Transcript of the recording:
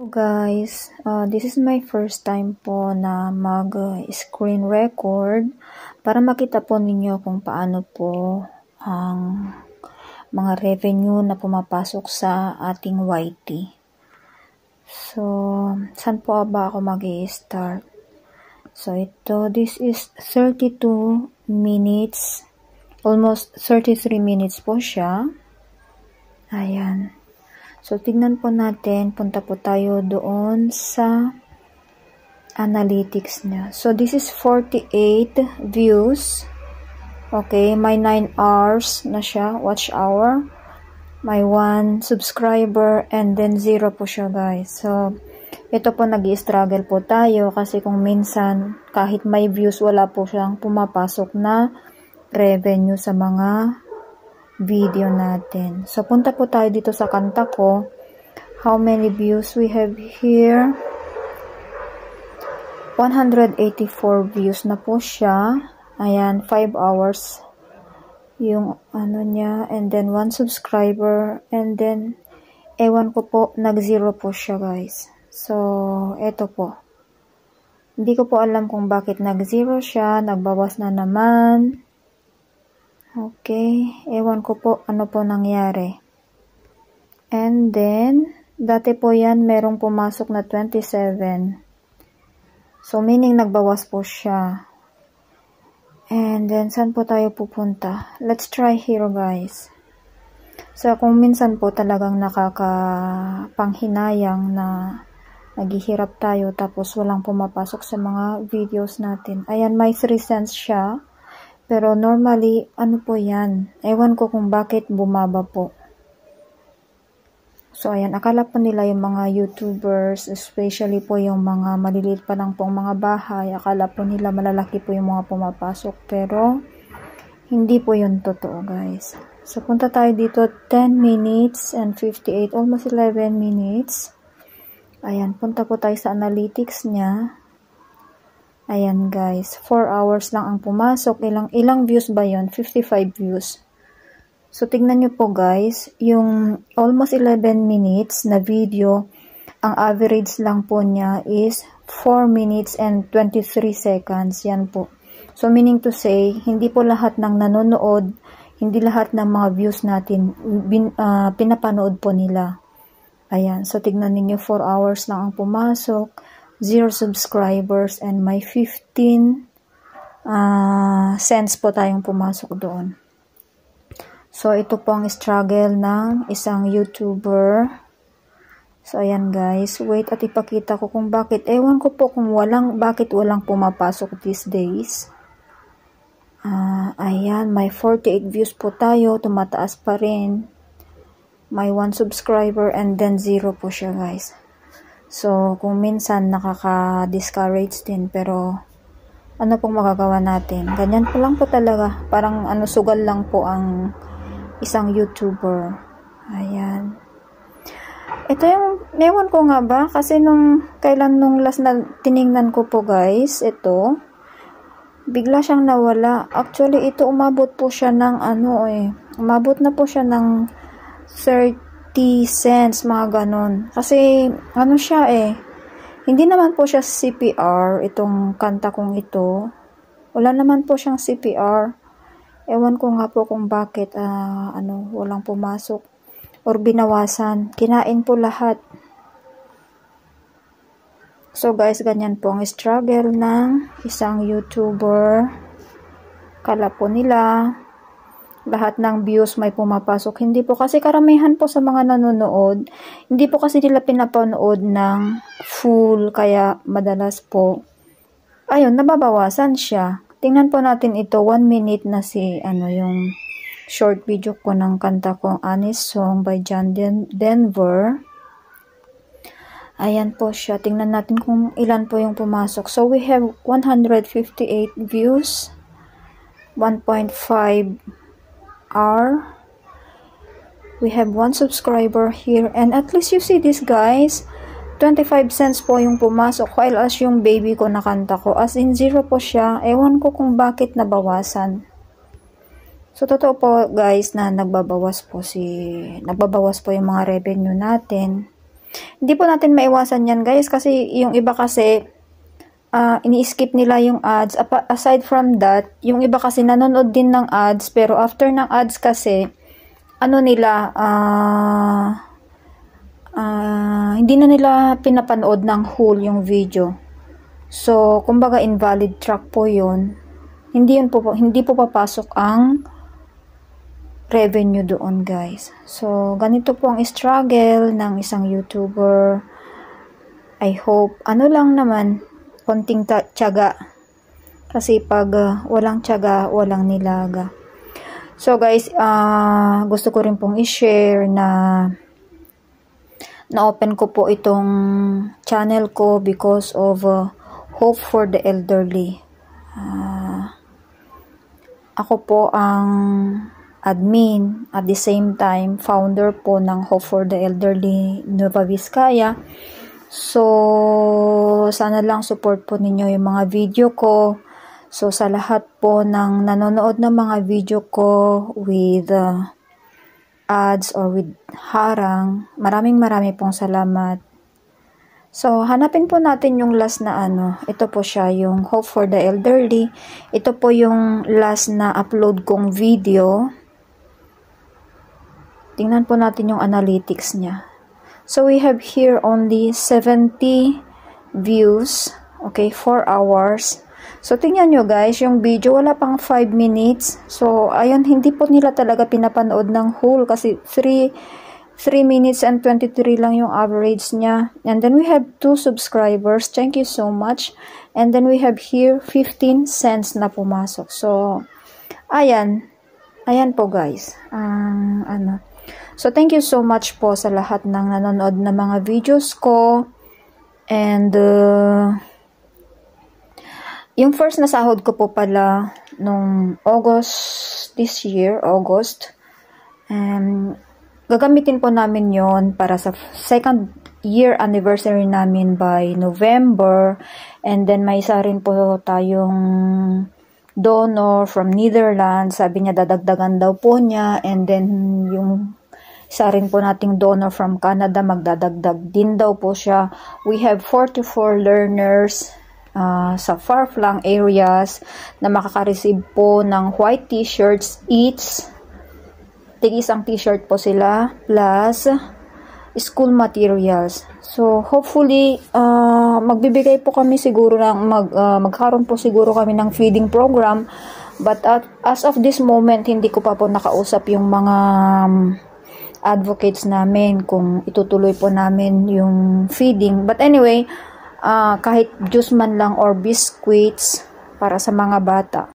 Guys, this is my first time po na mag-screen record para makita po ninyo kung paano po ang mga revenue na pumapasok sa ating YT. So, saan po ba ako mag-i-start? So, this is 32 minutes, almost 33 minutes po siya. Ayan. So, tignan po natin, punta po tayo doon sa analytics niya. So, this is 48 views. Okay, may 9 hours na siya, watch hour. May 1 subscriber and then 0 po siya, guys. So, ito po nag-i-struggle po tayo kasi kung minsan kahit may views, wala po siyang pumapasok na revenue sa mga video natin. So, punta po tayo dito sa kanta ko. How many views we have here? 184 views na po siya. Ayan, 5 hours yung ano niya. And then, 1 subscriber. And then, ewan ko po, nag-0 po siya, guys. So, eto po. Hindi ko po alam kung bakit nag-0 siya. Nagbawas na naman. Okay, ewan ko po ano po nangyari. And then, dati po yan merong pumasok na 27. So, meaning nagbawas po siya. And then, saan po tayo pupunta? Let's try here, guys. So, kung minsan po talagang nakakapanghinayang na naghihirap tayo tapos walang pumapasok sa mga videos natin. Ayan, may 3 cents siya. Pero normally, ano po yan? Ewan ko kung bakit bumaba po. So, ayan. Akala po nila yung mga YouTubers, especially po yung mga maliliit pa lang pong mga bahay, akala po nila malalaki po yung mga pumapasok. Pero, hindi po yun totoo, guys. So, punta tayo dito. 10 minutes and 58. Almost 11 minutes. Ayan. Punta po tayo sa analytics niya. Ayan, guys. 4 hours lang ang pumasok. Ilang views ba yun? 55 views. So, tignan nyo po, guys. Yung almost 11 minutes na video, ang average lang po niya is 4 minutes and 23 seconds. Yan po. So, meaning to say, hindi po lahat ng nanonood, hindi lahat ng mga views natin, pinapanood po nila. Ayan. So, tignan ninyo, 4 hours lang ang pumasok. 0 subscribers and may 15 cents po tayong pumasok doon. So, ito po ang struggle ng isang YouTuber. So, ayan guys. Wait at ipakita ko kung bakit. Ewan ko po kung bakit walang pumapasok these days. Ayan, may 48 views po tayo. Tumataas pa rin. May 1 subscriber and then 0 po siya, guys. So, kung minsan nakaka-discourage din, pero ano pong magagawa natin? Ganyan po lang po talaga. Parang sugal lang po ang isang YouTuber. Ayan. Ito yung, ewan ko nga ba, kasi nung last na tiningnan ko po guys, ito, bigla siyang nawala. Actually, ito umabot po siya ng umabot na po siya ng 30 cents, mga ganon. Kasi, siya hindi naman po siya CPR, itong kanta kong ito. Wala naman po siyang CPR. Ewan ko nga po kung bakit, walang pumasok. Or binawasan. Kinain po lahat. So guys, ganyan po ang struggle ng isang YouTuber. Kala po nila, lahat ng views may pumapasok. Hindi po kasi karamihan po sa mga nanonood, hindi po kasi nila pinapanood ng full, kaya madalas po, ayun, nababawasan siya. Tingnan po natin ito, 1 minute na yung short video ko ng kanta kong Honest Song by John Denver. Ayan po siya. Tingnan natin kung ilan po yung pumasok. So, we have 158 views, 1.5 hour. We have 1 subscriber here. And at least you see this, guys. 25 cents po yung pumasok. While as yung baby ko nakanta ko, as in 0 po siya. Ewan ko kung bakit nabawasan. So, totoo po, guys, na nagbabawas po yung mga revenue natin. Hindi po natin maiwasan yan guys, kasi yung iba kasi ini-skip nila yung ads. Aside from that, yung iba kasi nanonood din ng ads, pero after ng ads kasi, hindi na nila pinapanood ng whole yung video. So, kumbaga invalid track po yun. Hindi po papasok ang revenue doon guys. So, ganito po ang struggle ng isang YouTuber. I hope, lang naman, konting tiyaga. Kasi pag walang tiyaga, walang nilaga. So guys, gusto ko rin pong i-share na na-open ko po itong channel ko because of Hope for the Elderly. Ako po ang admin, at the same time founder po ng Hope for the Elderly Nueva Vizcaya. So sana lang support po ninyo yung mga video ko. So sa lahat po ng nanonood ng mga video ko with ads or with harang, maraming pong salamat. So, hanapin po natin yung last na ito po siya, yung Hope for the Elderly. Ito po yung last na upload kong video. Tingnan po natin yung analytics niya. So, we have here only 70 views. Okay, 4 hours. So, tingnan nyo guys, yung video wala pang 5 minutes. So, ayun, hindi po nila talaga pinapanood ng whole kasi 3 minutes and 23 lang yung average niya. And then we have 2 subscribers. Thank you so much. And then we have here 15 cents na pumasok. So, ayan. Ayan po guys. So, thank you so much po sa lahat ng nanonood na mga videos ko. And, yung first na sahod ko po pala nung August this year, gagamitin po namin yon para sa second year anniversary namin by November. And then may isa rin po tayong donor from Netherlands. Sabi niya dadagdagan daw po niya. And then yung isa rin po nating donor from Canada, magdadagdag din daw po siya. We have 44 learners sa far-flung areas na makaka-receive po ng white t-shirts each. Tig-isang t-shirt po sila plus school materials. So hopefully magbibigay po kami siguro ng magkaroon po siguro kami ng feeding program, but as of this moment hindi ko pa po nakausap yung mga advocates namin kung itutuloy po namin yung feeding. But anyway, kahit juice man lang or biscuits para sa mga bata.